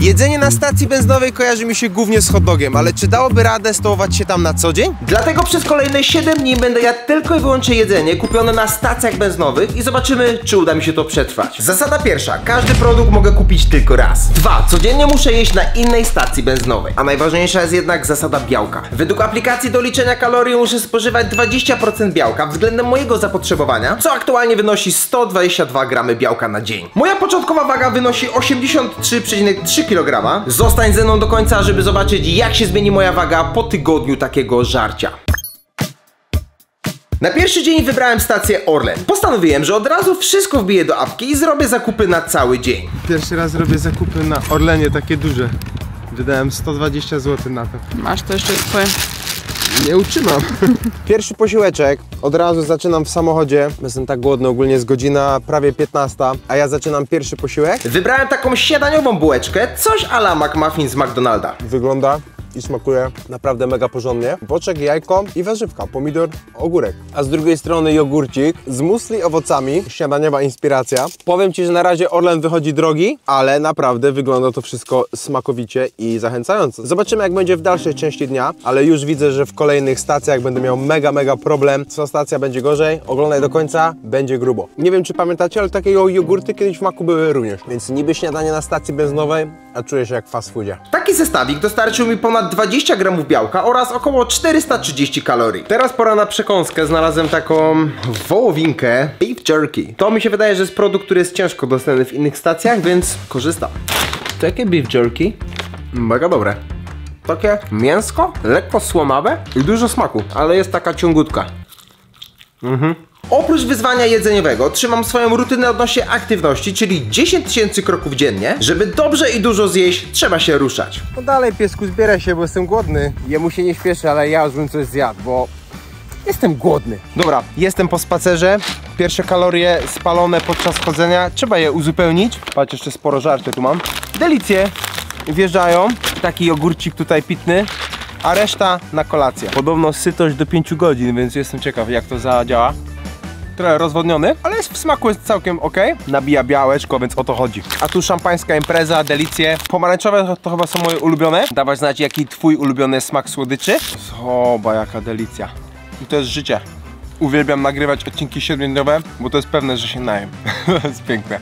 Jedzenie na stacji benzynowej kojarzy mi się głównie z hot dogiem, ale czy dałoby radę stołować się tam na co dzień? Dlatego przez kolejne 7 dni będę jadł tylko i wyłącznie jedzenie kupione na stacjach benzynowych i zobaczymy, czy uda mi się to przetrwać. Zasada pierwsza, każdy produkt mogę kupić tylko raz. 2, codziennie muszę jeść na innej stacji benzynowej. A najważniejsza jest jednak zasada białka. Według aplikacji do liczenia kalorii muszę spożywać 20% białka względem mojego zapotrzebowania, co aktualnie wynosi 122 gramy białka na dzień. Moja początkowa waga wynosi 83,3 kg. Zostań ze mną do końca, żeby zobaczyć, jak się zmieni moja waga po tygodniu takiego żarcia. Na pierwszy dzień wybrałem stację Orlen. Postanowiłem, że od razu wszystko wbiję do apki i zrobię zakupy na cały dzień. Pierwszy raz robię zakupy na Orlenie, takie duże. Wydałem 120 zł na to. Masz to jeszcze twoje? Nie utrzymam. Pierwszy posiłeczek od razu zaczynam w samochodzie. Jestem tak głodny, ogólnie jest godzina prawie 15, a ja zaczynam pierwszy posiłek. Wybrałem taką śniadaniową bułeczkę, coś a la McMuffin z McDonalda. Wygląda i smakuje naprawdę mega porządnie. Boczek, jajko i warzywka, pomidor, ogórek. A z drugiej strony jogurcik z musli, owocami, śniadaniowa inspiracja. Powiem Ci, że na razie Orlen wychodzi drogi, ale naprawdę wygląda to wszystko smakowicie i zachęcająco. Zobaczymy, jak będzie w dalszej części dnia, ale już widzę, że w kolejnych stacjach będę miał mega problem. Co stacja będzie gorzej, oglądaj do końca, będzie grubo. Nie wiem, czy pamiętacie, ale takie jogurty kiedyś w Macu były również. Więc niby śniadanie na stacji benzynowej, a czuję się jak w fast foodzie. Taki zestawik dostarczył mi ponad 20 gramów białka oraz około 430 kalorii. Teraz pora na przekąskę. Znalazłem taką wołowinkę beef jerky. To mi się wydaje, że jest produkt, który jest ciężko dostępny w innych stacjach, więc korzystam. Takie beef jerky, mega dobre. Takie mięsko, lekko słomawe i dużo smaku, ale jest taka ciągutka. Oprócz wyzwania jedzeniowego trzymam swoją rutynę odnośnie aktywności, czyli 10 000 kroków dziennie. Żeby dobrze i dużo zjeść, trzeba się ruszać. No dalej, piesku, zbieraj się, bo jestem głodny. Jemu się nie śpieszy, ale ja już bym coś zjadł, bo jestem głodny. Dobra, jestem po spacerze. Pierwsze kalorie spalone podczas chodzenia. Trzeba je uzupełnić. Patrz, jeszcze sporo żarcia tu mam. Delicje wjeżdżają. Taki jogurcik tutaj pitny. A reszta na kolację. Podobno sytość do 5 godzin, więc jestem ciekaw, jak to zadziała. Trochę rozwodniony, ale w smaku jest całkiem ok. Nabija białeczko, więc o to chodzi. A tu szampańska impreza, delicje. Pomarańczowe to chyba są moje ulubione. Dawać znać, jaki twój ulubiony smak słodyczy. Zobacz, jaka delicja. I to jest życie. Uwielbiam nagrywać odcinki 7-dniowe, bo to jest pewne, że się najem. To jest piękne.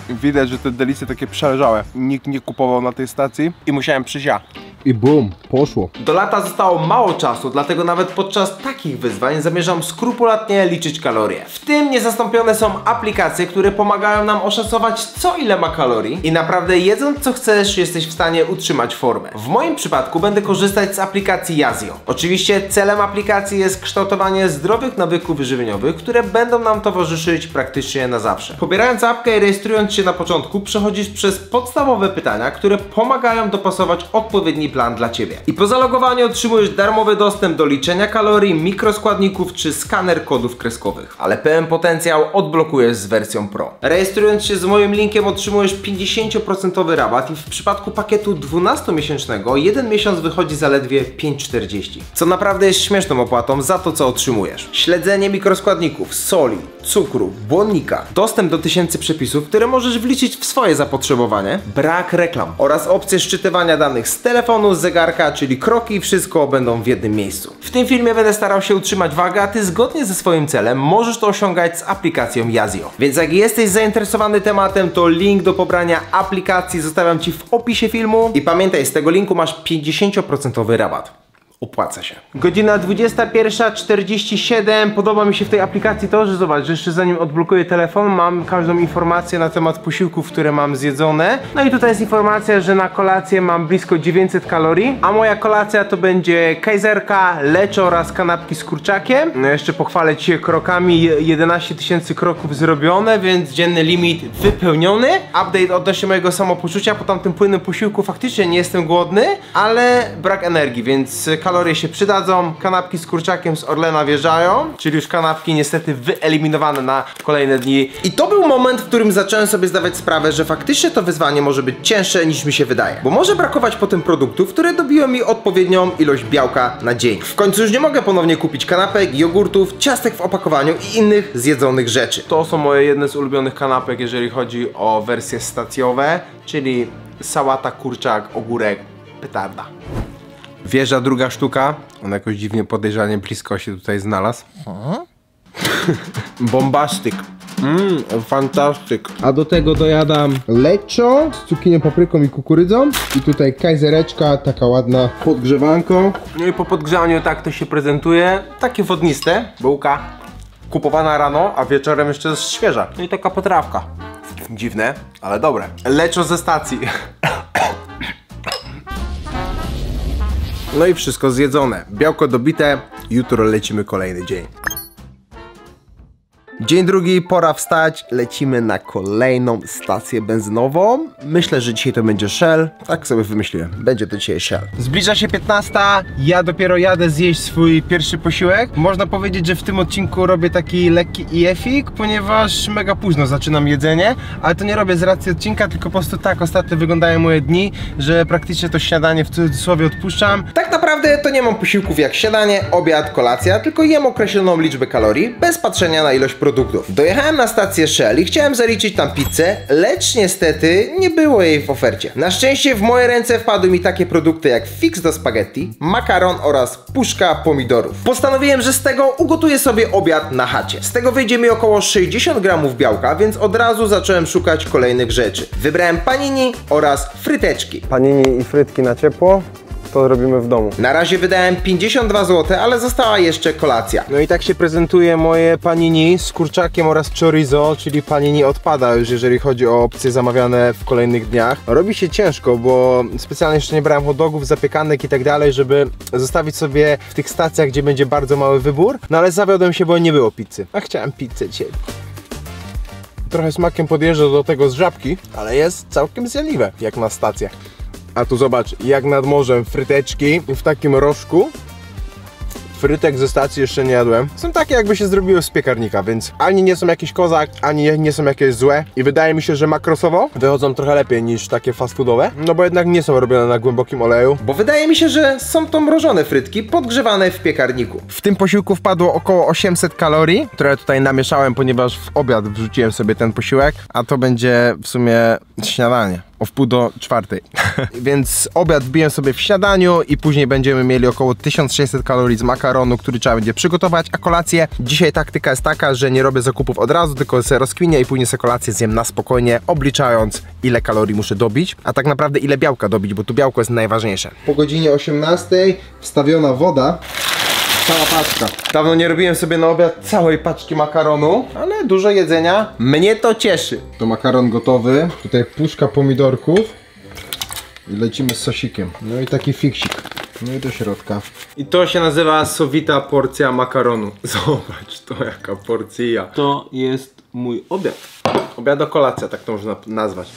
Widać, że te delicje takie przeleżałe. Nikt nie kupował na tej stacji i musiałem przyjść ja. I bum, poszło. Do lata zostało mało czasu, dlatego nawet podczas takich wyzwań zamierzam skrupulatnie liczyć kalorie. W tym niezastąpione są aplikacje, które pomagają nam oszacować, co ile ma kalorii i naprawdę jedząc co chcesz, jesteś w stanie utrzymać formę. W moim przypadku będę korzystać z aplikacji Yazio. Oczywiście celem aplikacji jest kształtowanie zdrowych nawyków żywieniowych, które będą nam towarzyszyć praktycznie na zawsze. Pobierając apkę i rejestrując się na początku, przechodzisz przez podstawowe pytania, które pomagają dopasować odpowiedni plan dla Ciebie. I po zalogowaniu otrzymujesz darmowy dostęp do liczenia kalorii, mikroskładników czy skaner kodów kreskowych. Ale pełen potencjał odblokujesz z wersją Pro. Rejestrując się z moim linkiem otrzymujesz 50% rabat i w przypadku pakietu 12-miesięcznego jeden miesiąc wychodzi zaledwie 5,40. Co naprawdę jest śmieszną opłatą za to, co otrzymujesz. Śledzenie mikroskładników, soli, cukru, błonnika, dostęp do tysięcy przepisów, które możesz wliczyć w swoje zapotrzebowanie, brak reklam oraz opcje szczytywania danych z telefonu, z zegarka, czyli kroki i wszystko będą w jednym miejscu. W tym filmie będę starał się utrzymać wagę, a Ty zgodnie ze swoim celem możesz to osiągać z aplikacją Yazio. Więc jak jesteś zainteresowany tematem, to link do pobrania aplikacji zostawiam Ci w opisie filmu i pamiętaj, z tego linku masz 50% rabat. Opłaca się. Godzina 21:47. Podoba mi się w tej aplikacji to, że zobacz, że jeszcze zanim odblokuję telefon, mam każdą informację na temat posiłków, które mam zjedzone. No i tutaj jest informacja, że na kolację mam blisko 900 kalorii, a moja kolacja to będzie kajzerka, leczo oraz kanapki z kurczakiem. No jeszcze pochwalę Ci się krokami, 11 000 kroków zrobione, więc dzienny limit wypełniony. Update odnośnie mojego samopoczucia po tamtym płynnym posiłku. Faktycznie nie jestem głodny, ale brak energii, więc kalorie się przydadzą. Kanapki z kurczakiem z Orlena wjeżdżają, czyli już kanapki niestety wyeliminowane na kolejne dni. I to był moment, w którym zacząłem sobie zdawać sprawę, że faktycznie to wyzwanie może być cięższe niż mi się wydaje. Bo może brakować potem produktów, które dobiją mi odpowiednią ilość białka na dzień. W końcu już nie mogę ponownie kupić kanapek, jogurtów, ciastek w opakowaniu i innych zjedzonych rzeczy. To są moje jedne z ulubionych kanapek, jeżeli chodzi o wersje stacjowe, czyli sałata, kurczak, ogórek, petarda. Wjeżdża druga sztuka. On jakoś dziwnie podejrzanie blisko się tutaj znalazł. Bombastyk. Fantastyk. A do tego dojadam leczo z cukinią, papryką i kukurydzą. I tutaj kajzereczka, taka ładna podgrzewanko. No i po podgrzaniu tak to się prezentuje. Takie wodniste. Bułka kupowana rano, a wieczorem jeszcze jest świeża. No i taka potrawka. Dziwne, ale dobre. Leczo ze stacji. No i wszystko zjedzone. Białko dobite. Jutro lecimy kolejny dzień. Dzień drugi, pora wstać, lecimy na kolejną stację benzynową. Myślę, że dzisiaj to będzie Shell, tak sobie wymyśliłem, będzie to dzisiaj Shell. Zbliża się 15, ja dopiero jadę zjeść swój pierwszy posiłek. Można powiedzieć, że w tym odcinku robię taki lekki IF-ik, ponieważ mega późno zaczynam jedzenie, ale to nie robię z racji odcinka, tylko po prostu tak ostatnio wyglądają moje dni, że praktycznie to śniadanie w cudzysłowie odpuszczam. Tak naprawdę to nie mam posiłków jak śniadanie, obiad, kolacja, tylko jem określoną liczbę kalorii, bez patrzenia na ilość produktów. Dojechałem na stację Shell i chciałem zaliczyć tam pizzę, lecz niestety nie było jej w ofercie. Na szczęście w moje ręce wpadły mi takie produkty jak fix do spaghetti, makaron oraz puszka pomidorów. Postanowiłem, że z tego ugotuję sobie obiad na chacie. Z tego wyjdzie mi około 60 gramów białka, więc od razu zacząłem szukać kolejnych rzeczy. Wybrałem panini oraz fryteczki. Panini i frytki na ciepło. To robimy w domu. Na razie wydałem 52 zł, ale została jeszcze kolacja. No i tak się prezentuje moje panini z kurczakiem oraz chorizo, czyli panini odpada już, jeżeli chodzi o opcje zamawiane w kolejnych dniach. Robi się ciężko, bo specjalnie jeszcze nie brałem hot dogów, zapiekanek i tak dalej, żeby zostawić sobie w tych stacjach, gdzie będzie bardzo mały wybór. No ale zawiodłem się, bo nie było pizzy. A chciałem pizzę dzisiaj. Trochę smakiem podjeżdża do tego z żabki, ale jest całkiem zjadliwe, jak na stacjach. A tu zobacz, jak nad morzem fryteczki w takim rożku. Frytek ze stacji jeszcze nie jadłem. Są takie, jakby się zrobiły z piekarnika, więc ani nie są jakiś kozak, ani nie są jakieś złe. I wydaje mi się, że makrosowo wychodzą trochę lepiej niż takie fast foodowe. No bo jednak nie są robione na głębokim oleju. Bo wydaje mi się, że są to mrożone frytki podgrzewane w piekarniku. W tym posiłku wpadło około 800 kalorii, które tutaj namieszałem, ponieważ w obiad wrzuciłem sobie ten posiłek. A to będzie w sumie śniadanie. O 3:30. Więc obiad wbiję sobie w śniadaniu i później będziemy mieli około 1600 kalorii z makaronu, który trzeba będzie przygotować, a kolację dzisiaj taktyka jest taka, że nie robię zakupów od razu, tylko sobie rozkminię i później sobie kolację zjem na spokojnie, obliczając ile kalorii muszę dobić, a tak naprawdę ile białka dobić, bo tu białko jest najważniejsze. Po godzinie 18 wstawiona woda. Cała paczka. Dawno nie robiłem sobie na obiad całej paczki makaronu, ale dużo jedzenia. Mnie to cieszy. To makaron gotowy. Tutaj puszka pomidorków. I lecimy z sosikiem. No i taki fiksik. No i do środka. I to się nazywa sowita porcja makaronu. Zobacz, to jaka porcja. To jest mój obiad. Obiado-kolacja, tak to można nazwać.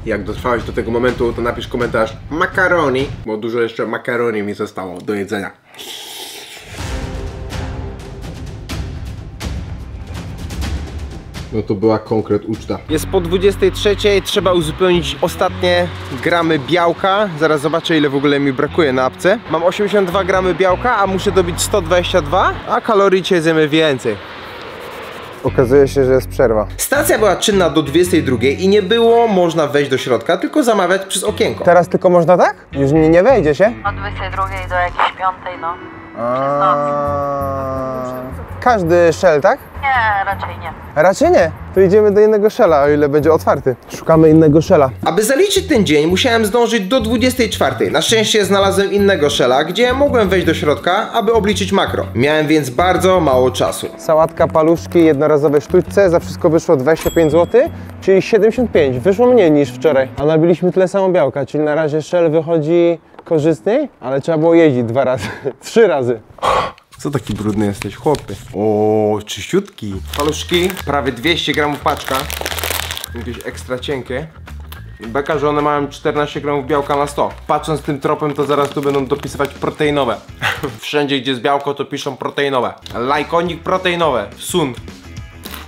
Jak dotrwałeś do tego momentu, to napisz komentarz makaroni, bo dużo jeszcze makaroni mi zostało do jedzenia. No to była konkret uczta. Jest po 23, trzeba uzupełnić ostatnie gramy białka. Zaraz zobaczę, ile w ogóle mi brakuje na apce. Mam 82 gramy białka, a muszę dobić 122, a kalorii dzisiaj zjemy więcej. Okazuje się, że jest przerwa. Stacja była czynna do 22 i nie było można wejść do środka, tylko zamawiać przez okienko. Teraz tylko można tak? Już nie wejdzie się? Od 22 do jakiejś 5, no. Każdy Shell, tak? Nie, raczej nie. Raczej nie. To idziemy do innego Shella, o ile będzie otwarty. Szukamy innego Shella. Aby zaliczyć ten dzień, musiałem zdążyć do 24. Na szczęście znalazłem innego Shella, gdzie mogłem wejść do środka, aby obliczyć makro. Miałem więc bardzo mało czasu. Sałatka, paluszki, jednorazowe sztućce, za wszystko wyszło 25 zł, czyli 75. Wyszło mniej niż wczoraj, a nabiliśmy tyle samo białka, czyli na razie Shell wychodzi korzystniej, ale trzeba było jeździć 2 razy, 3 razy. Co taki brudny jesteś, chłopie? O, czyściutki. Paluszki, prawie 200 gramów paczka. Jakieś ekstra cienkie. Beka, że one mają 14 gramów białka na 100. Patrząc tym tropem, to zaraz tu będą dopisywać proteinowe. Wszędzie, gdzie jest białko, to piszą proteinowe. Lajkonik proteinowe, sun.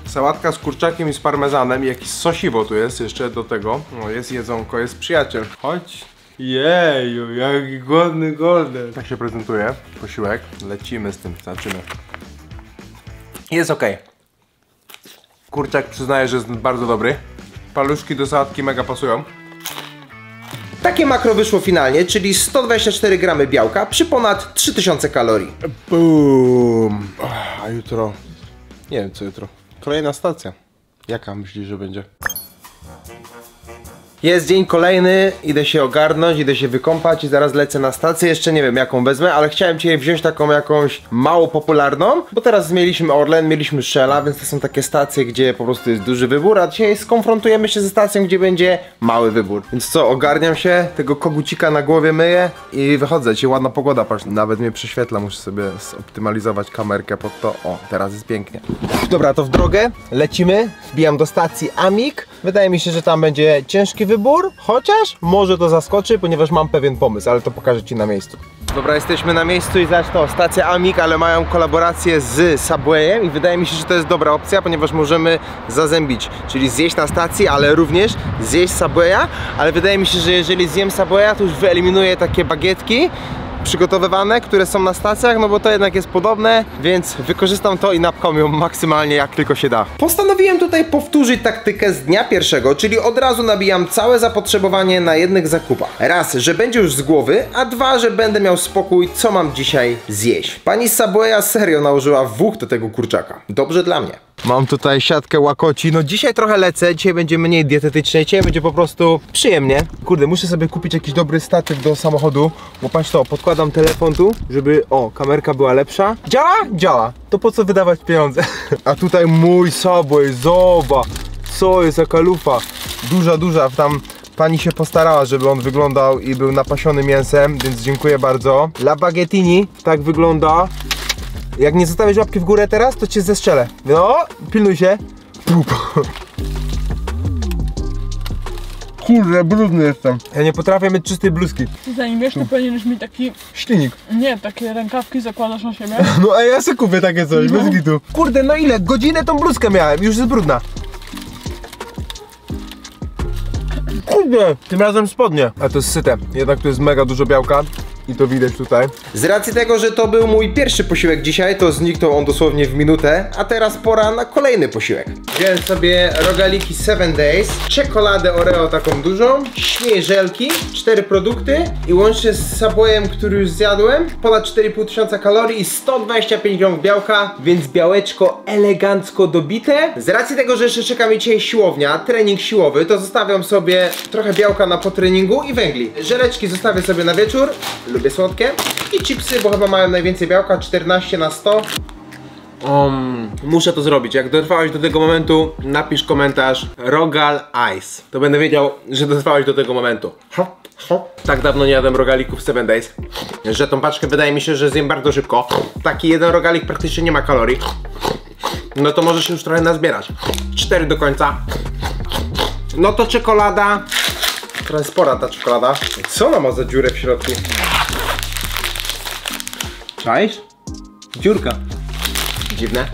Sałatka z kurczakiem i z parmezanem. Jakieś sosiwo tu jest jeszcze do tego. No, jest jedzonko, jest przyjaciel. Chodź. Jeju, jaki głodny golden. Tak się prezentuje posiłek. Lecimy z tym, zaczynamy. Jest ok. Kurczak przyznaję, że jest bardzo dobry. Paluszki do sałatki mega pasują. Takie makro wyszło finalnie, czyli 124 gramy białka przy ponad 3000 kalorii. Boom. A jutro... Nie wiem co jutro. Kolejna stacja. Jaka myślisz, że będzie? Jest dzień kolejny, idę się ogarnąć, idę się wykąpać i zaraz lecę na stację. Jeszcze nie wiem jaką wezmę, ale chciałem dzisiaj wziąć taką jakąś mało popularną, bo teraz mieliśmy Orlen, mieliśmy Shella, więc to są takie stacje, gdzie po prostu jest duży wybór, a dzisiaj skonfrontujemy się ze stacją, gdzie będzie mały wybór. Więc co, ogarniam się, tego kogucika na głowie myję i wychodzę. Dzisiaj ładna pogoda, patrz, nawet mnie prześwietla, muszę sobie zoptymalizować kamerkę pod to. O, teraz jest pięknie. Dobra, to w drogę, lecimy, wbijam do stacji Amik. Wydaje mi się, że tam będzie ciężki wybór, chociaż może to zaskoczy, ponieważ mam pewien pomysł, ale to pokażę Ci na miejscu. Dobra, jesteśmy na miejscu i zresztą stacja Amik, ale mają kolaborację z Subwayem i wydaje mi się, że to jest dobra opcja, ponieważ możemy zazębić, czyli zjeść na stacji, ale również zjeść Subwaya, ale wydaje mi się, że jeżeli zjem Subwaya, to już wyeliminuję takie bagietki przygotowywane, które są na stacjach, no bo to jednak jest podobne, więc wykorzystam to i napcham ją maksymalnie jak tylko się da. Postanowiłem tutaj powtórzyć taktykę z dnia pierwszego, czyli od razu nabijam całe zapotrzebowanie na jednych zakupach. Raz, że będzie już z głowy, a dwa, że będę miał spokój, co mam dzisiaj zjeść. Pani z Subwaya serio nałożyła wóch do tego kurczaka. Dobrze dla mnie. Mam tutaj siatkę łakoci, no dzisiaj trochę lecę, dzisiaj będzie mniej dietetycznie, dzisiaj będzie po prostu przyjemnie. Kurde, muszę sobie kupić jakiś dobry statyw do samochodu, bo patrz to, podkładam telefon tu, żeby, o, kamerka była lepsza. Działa? Działa. To po co wydawać pieniądze? A tutaj mój Subway, zobacz, co jest, jaka lufa. Duża, tam pani się postarała, żeby on wyglądał i był napasiony mięsem, więc dziękuję bardzo. La Baguettini, tak wygląda. Jak nie zostawisz łapki w górę teraz, to cię zestrzelę. No, pilnuj się. Kurde, brudny jestem. Ja nie potrafię mieć czystej bluzki. Zanim wiesz, to powinieneś mieć taki... Ślinik. Nie, takie rękawki zakładasz na siebie. No a ja sobie kupię takie coś, bez gitu. Kurde, no ile? Godzinę tą bluzkę miałem, już jest brudna. Kurde, tym razem spodnie. A to jest syte, jednak tu jest mega dużo białka. I to widać tutaj. Z racji tego, że to był mój pierwszy posiłek dzisiaj, to zniknął on dosłownie w minutę, a teraz pora na kolejny posiłek. Wziąłem sobie rogaliki 7 Days, czekoladę Oreo taką dużą, śnieżelki, 4 produkty i łącznie z Subwayem, który już zjadłem, ponad 4500 kalorii i 125 gramów białka, więc białeczko elegancko dobite. Z racji tego, że jeszcze czeka mnie dzisiaj siłownia, trening siłowy, to zostawiam sobie trochę białka na potreningu i węgli. Żeleczki zostawię sobie na wieczór. Lubię słodkie. I chipsy, bo chyba mają najwięcej białka, 14/100. Muszę to zrobić. Jak dotrwałeś do tego momentu, napisz komentarz Rogal Ice. To będę wiedział, że dotrwałeś do tego momentu. Tak dawno nie jadłem rogalików 7 Days, że tą paczkę wydaje mi się, że zjem bardzo szybko. Taki jeden rogalik praktycznie nie ma kalorii. No to możesz już trochę nazbierać. 4 do końca. No to czekolada. Trochę spora ta czekolada. Co ona ma za dziurę w środku? Czaisz? Dziurka. Dziwne.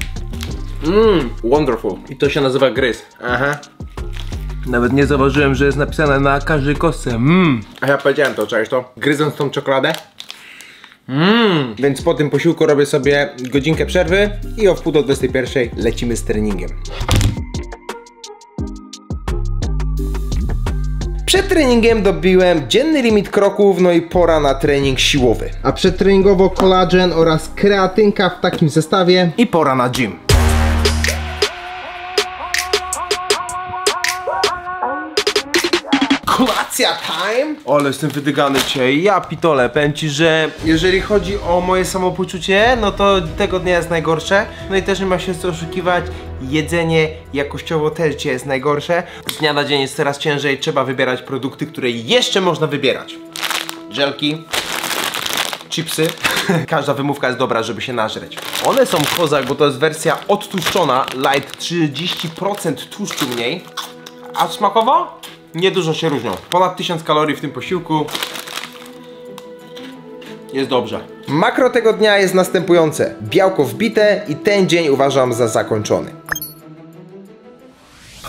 Wonderful. I to się nazywa gryz. Aha. Nawet nie zauważyłem, że jest napisane na każdej kostce. A ja powiedziałem to, czaisz to? Gryząc tą czekoladę. Więc po tym posiłku robię sobie godzinkę przerwy i o 20:30 lecimy z treningiem. Przed treningiem dobiłem dzienny limit kroków, no i pora na trening siłowy. A przedtreningowo kolagen oraz kreatynka w takim zestawie i pora na gym. Kolacja time! Ale jestem wydygany dzisiaj, ja pitole, powiem ci, że jeżeli chodzi o moje samopoczucie, no to tego dnia jest najgorsze. No i też nie ma się co oszukiwać, jedzenie jakościowo też dzisiaj jest najgorsze. Z dnia na dzień jest coraz ciężej, trzeba wybierać produkty, które jeszcze można wybierać. Żelki, chipsy, każda wymówka jest dobra, żeby się nażreć. One są kozak, bo to jest wersja odtłuszczona, light, 30% tłuszczu mniej, a smakowo? Niedużo się różnią. Ponad 1000 kalorii w tym posiłku. Jest dobrze. Makro tego dnia jest następujące. Białko wbite i ten dzień uważam za zakończony.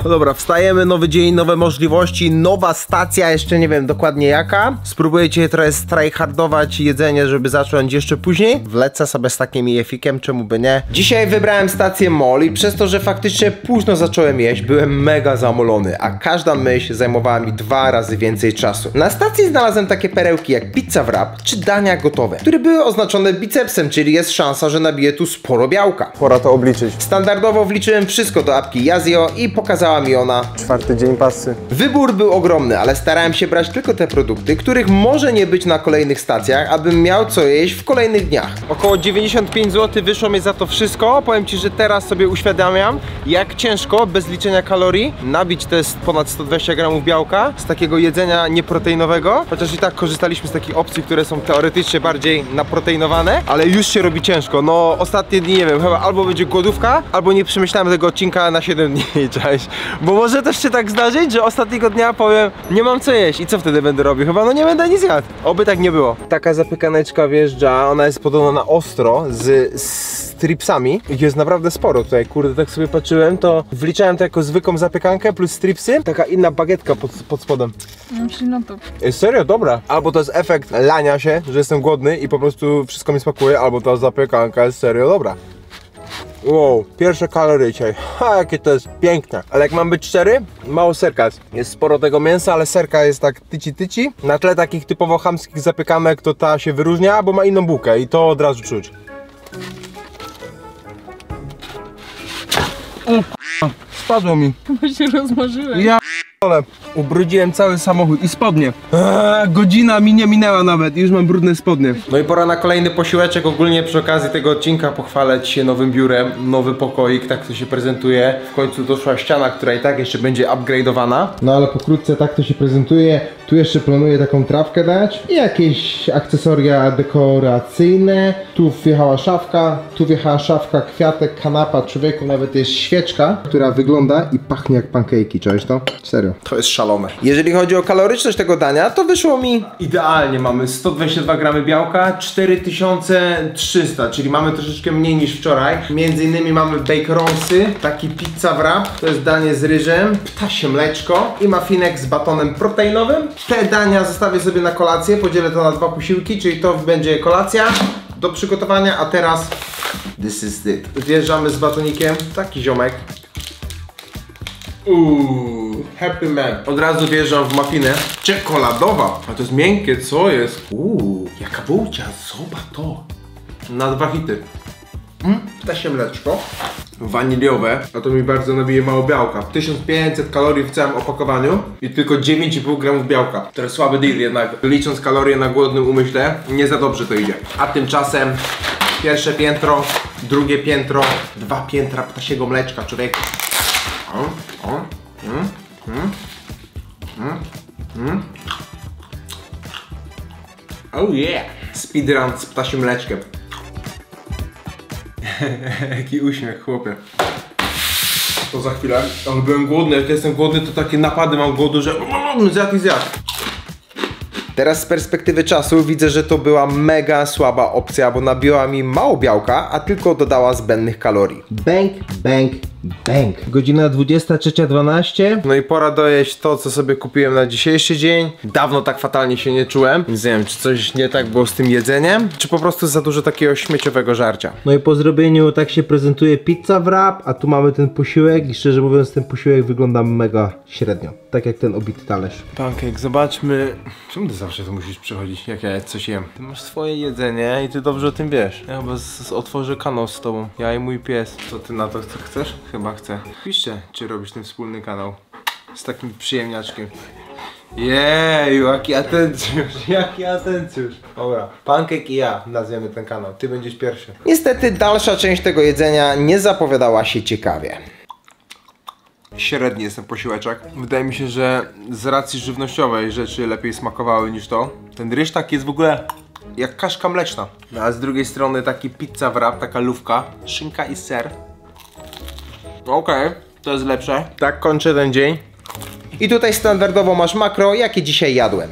Dobra, wstajemy, nowy dzień, nowe możliwości, nowa stacja, jeszcze nie wiem dokładnie jaka. Spróbuję cię trochę tryhardować jedzenie, żeby zacząć jeszcze później. Wlecę sobie z takim jefikiem, czemu by nie. Dzisiaj wybrałem stację MOL i przez to, że faktycznie późno zacząłem jeść, byłem mega zamolony, a każda myśl zajmowała mi 2 razy więcej czasu. Na stacji znalazłem takie perełki jak pizza wrap czy dania gotowe, które były oznaczone bicepsem, czyli jest szansa, że nabiję tu sporo białka. Pora to obliczyć. Standardowo wliczyłem wszystko do apki Yazio i pokazała mi ona. 4. dzień pasy. Wybór był ogromny, ale starałem się brać tylko te produkty, których może nie być na kolejnych stacjach, abym miał co jeść w kolejnych dniach. Około 95 zł wyszło mi za to wszystko. Powiem ci, że teraz sobie uświadamiam, jak ciężko, bez liczenia kalorii, nabić to jest ponad 120 gramów białka z takiego jedzenia nieproteinowego. Chociaż i tak korzystaliśmy z takich opcji, które są teoretycznie bardziej naproteinowane, ale już się robi ciężko. No ostatnie dni, nie wiem, chyba albo będzie głodówka, albo nie przemyślałem tego odcinka na 7 dni, cześć. Bo może też się tak zdarzyć, że ostatniego dnia powiem, nie mam co jeść i co wtedy będę robił? Chyba no nie będę nic jadł. Oby tak nie było. Taka zapiekaneczka wjeżdża, ona jest podobna na ostro z stripsami. Ich jest naprawdę sporo tutaj, kurde, tak sobie patrzyłem, to wliczałem to jako zwykłą zapiekankę plus stripsy. Taka inna bagietka pod spodem. Myślę na to. Serio, dobra. Albo to jest efekt lania się, że jestem głodny i po prostu wszystko mi smakuje, albo ta zapiekanka jest serio dobra. Wow, pierwsze kalorie dzisiaj. Ha, jakie to jest piękne. Ale jak mam być szczery, mało serka jest. Jest sporo tego mięsa, ale serka jest tak tyci. Na tle takich typowo chamskich zapiekanek to ta się wyróżnia, bo ma inną bułkę i to od razu czuć. O, spadło mi. Chyba się rozmarzyłem. Ja ale ubrudziłem cały samochód i spodnie. Godzina mi nie minęła nawet i już mam brudne spodnie. No i pora na kolejny posiłeczek. Ogólnie przy okazji tego odcinka pochwalę ci się nowym biurem, nowy pokoik, tak to się prezentuje. W końcu doszła ściana, która i tak jeszcze będzie upgrade'owana. No ale pokrótce tak to się prezentuje. Tu jeszcze planuję taką trawkę dać i jakieś akcesoria dekoracyjne. Tu wjechała szafka, kwiatek, kanapa, człowieku, nawet jest świeczka, która wygląda i pachnie jak pancake'i, czujesz to? Serio. To jest szalone. Jeżeli chodzi o kaloryczność tego dania, to wyszło mi idealnie. Mamy 122 gramy białka, 4300, czyli mamy troszeczkę mniej niż wczoraj. Między innymi mamy bake rollsy, taki pizza wrap, to jest danie z ryżem, ptasie mleczko i muffinek z batonem proteinowym. Te dania zostawię sobie na kolację, podzielę to na 2 posiłki, czyli to będzie kolacja do przygotowania, a teraz this is it. Wjeżdżamy z batonikiem, taki ziomek. Happy man. Od razu wjeżdżam w muffinę. Czekoladowa. A to jest miękkie, co jest? Jaka bułcia, zobacz to. Na 2 hity. Ptasie mleczko. Waniliowe, a to mi bardzo nabije mało białka. 1500 kalorii w całym opakowaniu i tylko 9,5 gramów białka. To jest słaby deal jednak. Licząc kalorie na głodnym umyśle, nie za dobrze to idzie. A tymczasem pierwsze piętro, drugie piętro, 2 piętra ptasiego mleczka, człowieku. Oh yeah! Speedrun z ptasim mleczkiem. Jaki uśmiech, chłopie. To za chwilę, ale byłem głodny, jak jestem głodny to takie napady mam głodu, że zjadł i zjadł. Teraz z perspektywy czasu widzę, że to była mega słaba opcja, bo nabiła mi mało białka, a tylko dodała zbędnych kalorii. Bang, bang, bang. Godzina 23:12. No i pora dojeść to, co sobie kupiłem na dzisiejszy dzień. Dawno tak fatalnie się nie czułem, więc nie wiem, czy coś nie tak było z tym jedzeniem, czy po prostu za dużo takiego śmieciowego żarcia. No i po zrobieniu tak się prezentuje pizza wrap, a tu mamy ten posiłek i szczerze mówiąc ten posiłek wygląda mega średnio. Tak jak ten obity talerz. Pancake, zobaczmy. Czemu ty zawsze tu musisz przychodzić, jak ja coś jem? Ty masz swoje jedzenie i ty dobrze o tym wiesz. Ja chyba otworzę kanał z tobą. Ja i mój pies. Co ty na to chcesz? Chyba chcę. Piszcie, czy robisz ten wspólny kanał. Z takim przyjemniaczkiem. Jeju, jaki atencjusz. Dobra, Pancake i ja nazwiemy ten kanał. Ty będziesz pierwszy. Niestety dalsza część tego jedzenia nie zapowiadała się ciekawie. Średni jest ten posiłeczek. Wydaje mi się, że z racji żywnościowej rzeczy lepiej smakowały niż to. Ten ryż taki jest w ogóle jak kaszka mleczna. A z drugiej strony taki pizza wrap, taka lówka, szynka i ser. Okej, to jest lepsze. Tak kończę ten dzień. I tutaj standardowo masz makro, jakie dzisiaj jadłem.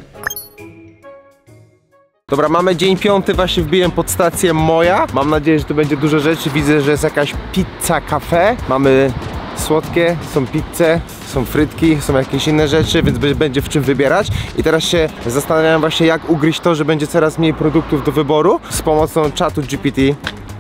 Dobra, mamy dzień 5, właśnie wbiłem pod stację Moja. Mam nadzieję, że tu będzie dużo rzeczy. Widzę, że jest jakaś pizza cafe. Mamy słodkie, są pizze, są frytki, są jakieś inne rzeczy, więc będzie w czym wybierać. I teraz się zastanawiam właśnie, jak ugryźć to, że będzie coraz mniej produktów do wyboru. Z pomocą czatu GPT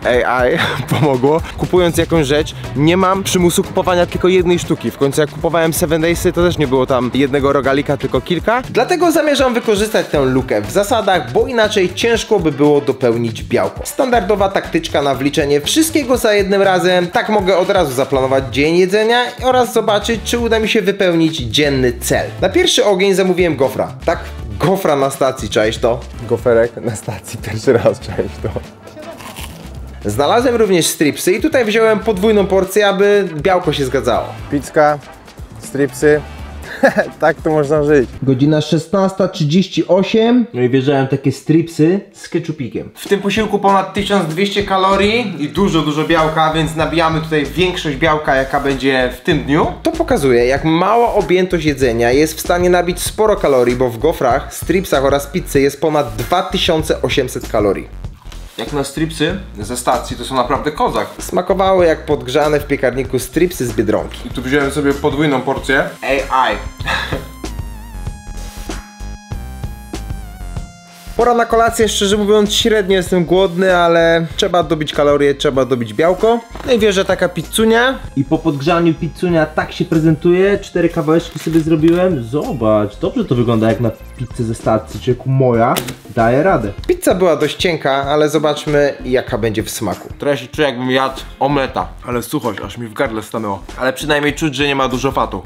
AI pomogło. Kupując jakąś rzecz, nie mam przymusu kupowania tylko jednej sztuki. W końcu jak kupowałem 7 Daysy, to też nie było tam jednego rogalika, tylko kilka. Dlatego zamierzam wykorzystać tę lukę w zasadach, bo inaczej ciężko by było dopełnić białko. Standardowa taktyczka na wliczenie wszystkiego za jednym razem. Tak mogę od razu zaplanować dzień jedzenia oraz zobaczyć, czy uda mi się wypełnić dzienny cel. Na pierwszy ogień zamówiłem gofra. Tak, gofra na stacji, czaisz to? Goferek na stacji, pierwszy raz cześć to. Znalazłem również stripsy i tutaj wziąłem podwójną porcję, aby białko się zgadzało. Pizzka, stripsy, tak to można żyć. Godzina 16:38. No i wjeżdżałem takie stripsy z keczupikiem. W tym posiłku ponad 1200 kalorii i dużo białka, więc nabijamy tutaj większość białka, jaka będzie w tym dniu. To pokazuje, jak mała objętość jedzenia jest w stanie nabić sporo kalorii, bo w gofrach, stripsach oraz pizzy jest ponad 2800 kalorii. Jak na stripsy ze stacji, to są naprawdę kozak. Smakowały jak podgrzane w piekarniku stripsy z Biedronki. I tu wziąłem sobie podwójną porcję. AI. Pora na kolację, szczerze mówiąc średnio jestem głodny, ale trzeba dobić kalorie, trzeba dobić białko. No i wiesz, że taka pizzunia. I po podgrzaniu pizzunia tak się prezentuje. 4 kawałeczki sobie zrobiłem. Zobacz, dobrze to wygląda jak na pizzę ze stacji, czy jak moja. Daje radę. Pizza była dość cienka, ale zobaczmy jaka będzie w smaku. Trochę się czuję, jakbym jadł omleta, ale suchość, aż mi w gardle stanęło. Ale przynajmniej czuć, że nie ma dużo fatu.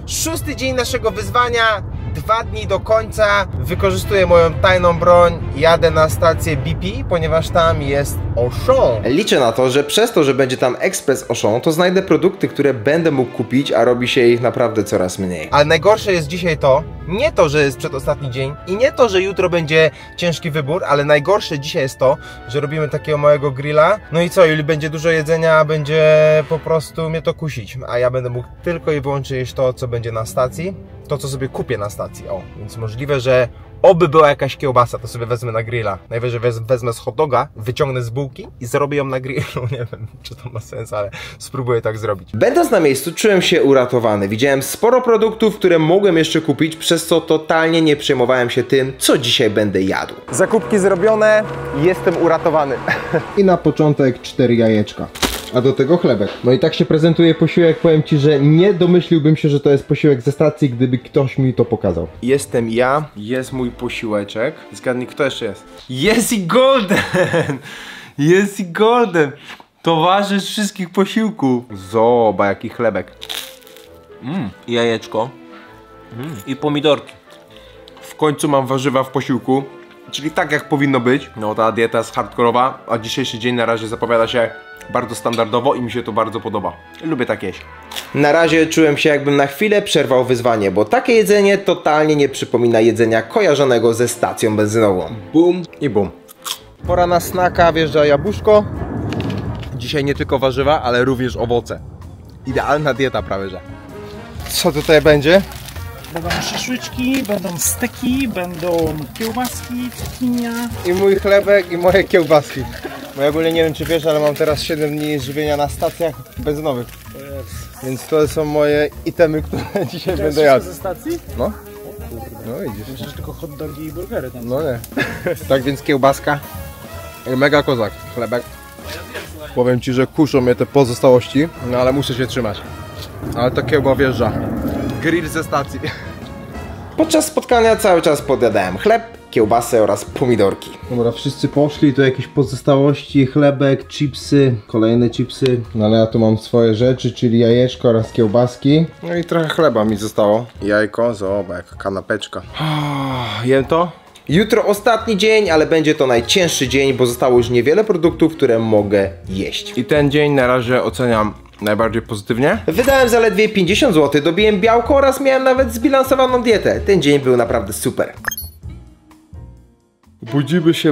Szósty dzień naszego wyzwania, 2 dni do końca. Wykorzystuję moją tajną broń, jadę na stację BP, ponieważ tam jest Auchan. Liczę na to, że przez to, że będzie tam ekspres Auchan, to znajdę produkty, które będę mógł kupić, a robi się ich naprawdę coraz mniej. Ale najgorsze jest dzisiaj to, nie to, że jest przedostatni dzień i nie to, że jutro będzie ciężki wybór, ale najgorsze dzisiaj jest to, że robimy takiego małego grilla. No i co, jeżeli będzie dużo jedzenia, będzie po prostu mnie to kusić, a ja będę mógł tylko i wyłącznie jeść to, co będzie na stacji, to, co sobie kupię na stacji. O, więc możliwe, że oby była jakaś kiełbasa, to sobie wezmę na grilla. Najwyżej wezmę z hot doga, wyciągnę z bułki i zrobię ją na grillu. Nie wiem, czy to ma sens, ale spróbuję tak zrobić. Będąc na miejscu, czułem się uratowany. Widziałem sporo produktów, które mogłem jeszcze kupić, przez co totalnie nie przejmowałem się tym, co dzisiaj będę jadł. Zakupki zrobione, jestem uratowany. I na początek 4 jajeczka. A do tego chlebek. No i tak się prezentuje posiłek, powiem Ci, że nie domyśliłbym się, że to jest posiłek ze stacji, gdyby ktoś mi to pokazał. Jestem ja, jest mój posiłeczek. Zgadnij, kto jeszcze jest? Jest i Golden! Jest i Golden! Towarzysz wszystkich posiłków. Zobacz, jaki chlebek. I jajeczko. I pomidorki. W końcu mam warzywa w posiłku. Czyli tak jak powinno być. No ta dieta jest hardkorowa, a dzisiejszy dzień na razie zapowiada się bardzo standardowo i mi się to bardzo podoba. Lubię tak jeść. Na razie czułem się, jakbym na chwilę przerwał wyzwanie, bo takie jedzenie totalnie nie przypomina jedzenia kojarzonego ze stacją benzynową. Bum i bum. Pora na snacka, wjeżdża jabłuszko. Dzisiaj nie tylko warzywa, ale również owoce. Idealna dieta prawie że. Co tutaj będzie? Będą szaszłyczki, będą steki, będą kiełbaski, cukinia. I mój chlebek i moje kiełbaski. Bo ja ogólnie nie wiem, czy wiesz, ale mam teraz 7 dni żywienia na stacjach benzynowych. Więc to są moje itemy, które dzisiaj będę jadł. Ze stacji? No. No widzisz. Myślę, że tylko hot dogi i burgery tam. No nie. Tak więc kiełbaska. Mega kozak. Chlebek. Powiem Ci, że kuszą mnie te pozostałości, no ale muszę się trzymać. Ale to kiełba wjeżdża. Grill ze stacji. Podczas spotkania cały czas podjadałem chleb, kiełbasę oraz pomidorki. Dobra, wszyscy poszli, tu jakieś pozostałości, chlebek, chipsy, kolejne chipsy. No ale ja tu mam swoje rzeczy, czyli jajeczko oraz kiełbaski. No i trochę chleba mi zostało. Jajko, zobacz, jaka kanapeczka. Jem to? Jutro ostatni dzień, ale będzie to najcięższy dzień, bo zostało już niewiele produktów, które mogę jeść. I ten dzień na razie oceniam najbardziej pozytywnie. Wydałem zaledwie 50 zł, dobiłem białko oraz miałem nawet zbilansowaną dietę. Ten dzień był naprawdę super.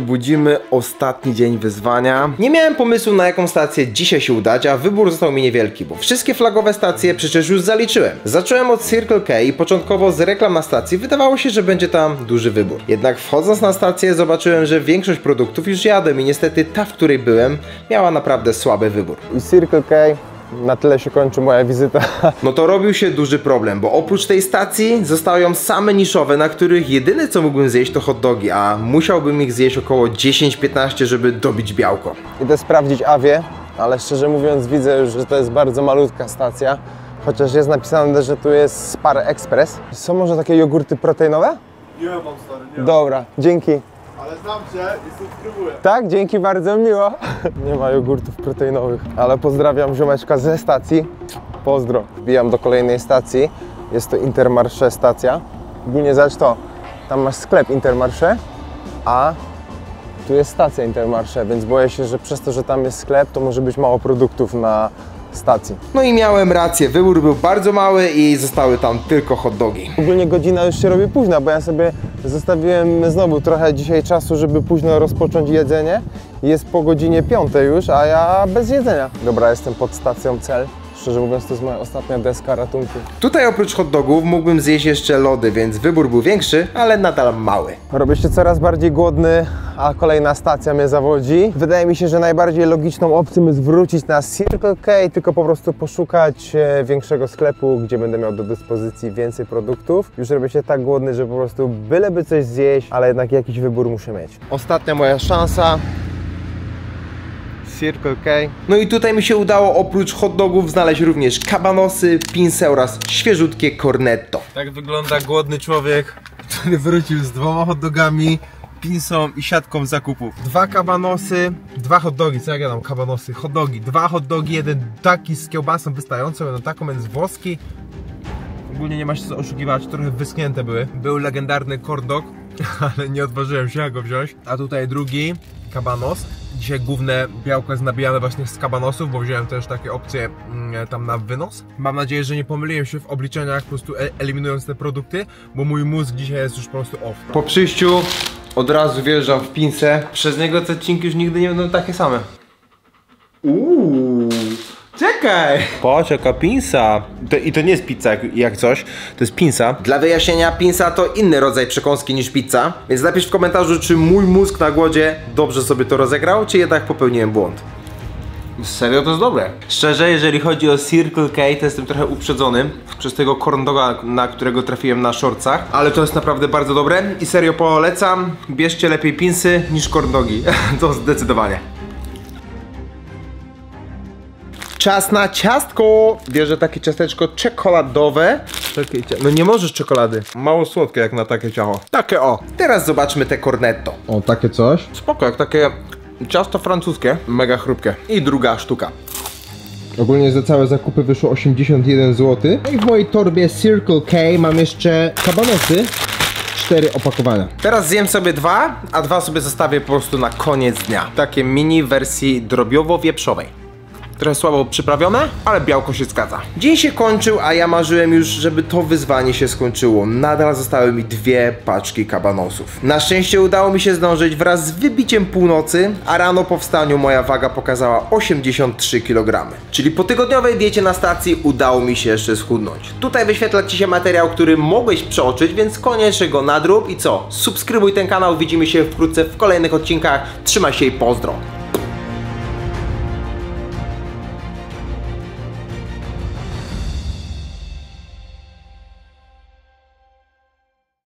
Budzimy, ostatni dzień wyzwania. Nie miałem pomysłu, na jaką stację dzisiaj się udać, a wybór został mi niewielki, bo wszystkie flagowe stacje przecież już zaliczyłem. Zacząłem od Circle K i początkowo z reklam na stacji wydawało się, że będzie tam duży wybór. Jednak wchodząc na stację zobaczyłem, że większość produktów już jadłem i niestety ta, w której byłem, miała naprawdę słaby wybór. I Circle K, na tyle się kończy moja wizyta. No to robił się duży problem, bo oprócz tej stacji zostały same niszowe, na których jedyne co mógłbym zjeść to hot dogi, a musiałbym ich zjeść około 10-15, żeby dobić białko. Idę sprawdzić Avię, ale szczerze mówiąc widzę już, że to jest bardzo malutka stacja. Chociaż jest napisane, że tu jest Spar Express. Są może takie jogurty proteinowe? Nie mam, stary, nie. Dobra, dzięki. Ale znam cię i subskrybuję. Tak, dzięki bardzo, miło. Nie ma jogurtów proteinowych, ale pozdrawiam ziomeczka ze stacji. Pozdro. Wbijam do kolejnej stacji. Jest to Intermarché stacja. Ogólnie zobacz to, tam masz sklep Intermarché, a tu jest stacja Intermarché, więc boję się, że przez to, że tam jest sklep, to może być mało produktów na stacji. No i miałem rację, wybór był bardzo mały i zostały tam tylko hot dogi. Ogólnie godzina już się robi późna, bo ja sobie zostawiłem znowu trochę dzisiaj czasu, żeby późno rozpocząć jedzenie. Jest po godzinie 5 już, a ja bez jedzenia. Dobra, jestem pod stacją Cel. Szczerze mówiąc, to jest moja ostatnia deska ratunku. Tutaj oprócz hot dogów mógłbym zjeść jeszcze lody, więc wybór był większy, ale nadal mały. Robię się coraz bardziej głodny, a kolejna stacja mnie zawodzi. Wydaje mi się, że najbardziej logiczną opcją jest wrócić na Circle K, tylko po prostu poszukać większego sklepu, gdzie będę miał do dyspozycji więcej produktów. Już robię się tak głodny, że po prostu byleby coś zjeść, ale jednak jakiś wybór muszę mieć. Ostatnia moja szansa. Circle K. No i tutaj mi się udało oprócz hot dogów znaleźć również kabanosy, pinsę oraz świeżutkie cornetto. Tak wygląda głodny człowiek, który wrócił z 2 hot dogami, pinsą i siatką zakupów. 2 kabanosy, 2 hot dogi, co jak ja dam kabanosy? Hot dogi, 2 hot dogi, jeden taki z kiełbasą wystającą, jeden taką, jeden z włoski. Ogólnie nie ma się co oszukiwać, trochę wyschnięte były. Był legendarny corn dog, ale nie odważyłem się go wziąć. A tutaj drugi, kabanos. Dzisiaj główne białko jest nabijane właśnie z kabanosów, bo wziąłem też takie opcje tam na wynos. Mam nadzieję, że nie pomyliłem się w obliczeniach, po prostu eliminując te produkty, bo mój mózg dzisiaj jest już po prostu off. Po przyjściu od razu wjeżdżam w pinsę. Przez niego te odcinki już nigdy nie będą takie same. Czekaj! Patrz, jaka pinsa. I to nie jest pizza jak coś, to jest pinsa. Dla wyjaśnienia, pinsa to inny rodzaj przekąski niż pizza. Więc napisz w komentarzu, czy mój mózg na głodzie dobrze sobie to rozegrał, czy jednak popełniłem błąd. Serio, to jest dobre. Szczerze, jeżeli chodzi o Circle K, to jestem trochę uprzedzony przez tego corn doga, na którego trafiłem na shortsach. Ale to jest naprawdę bardzo dobre i serio polecam. Bierzcie lepiej pinsy niż corn dogi. To zdecydowanie. Czas na ciastko! Bierze takie ciasteczko czekoladowe. No nie możesz czekolady. Mało słodkie jak na takie ciacho. Takie o. Teraz zobaczmy te cornetto. O, takie coś. Spoko, jak takie ciasto francuskie. Mega chrupkie. I druga sztuka. Ogólnie za całe zakupy wyszło 81 zł. No i w mojej torbie Circle K mam jeszcze kabanosy. 4 opakowania. Teraz zjem sobie 2, a 2 sobie zostawię po prostu na koniec dnia. Takie mini wersji drobiowo-wieprzowej. Trochę słabo przyprawione, ale białko się zgadza. Dzień się kończył, a ja marzyłem już, żeby to wyzwanie się skończyło. Nadal zostały mi 2 paczki kabanosów. Na szczęście udało mi się zdążyć wraz z wybiciem północy, a rano po wstaniu moja waga pokazała 83 kg. Czyli po tygodniowej diecie na stacji udało mi się jeszcze schudnąć. Tutaj wyświetla Ci się materiał, który mogłeś przeoczyć, więc koniecznie go nadrób i co? Subskrybuj ten kanał, widzimy się wkrótce w kolejnych odcinkach. Trzymaj się i pozdro!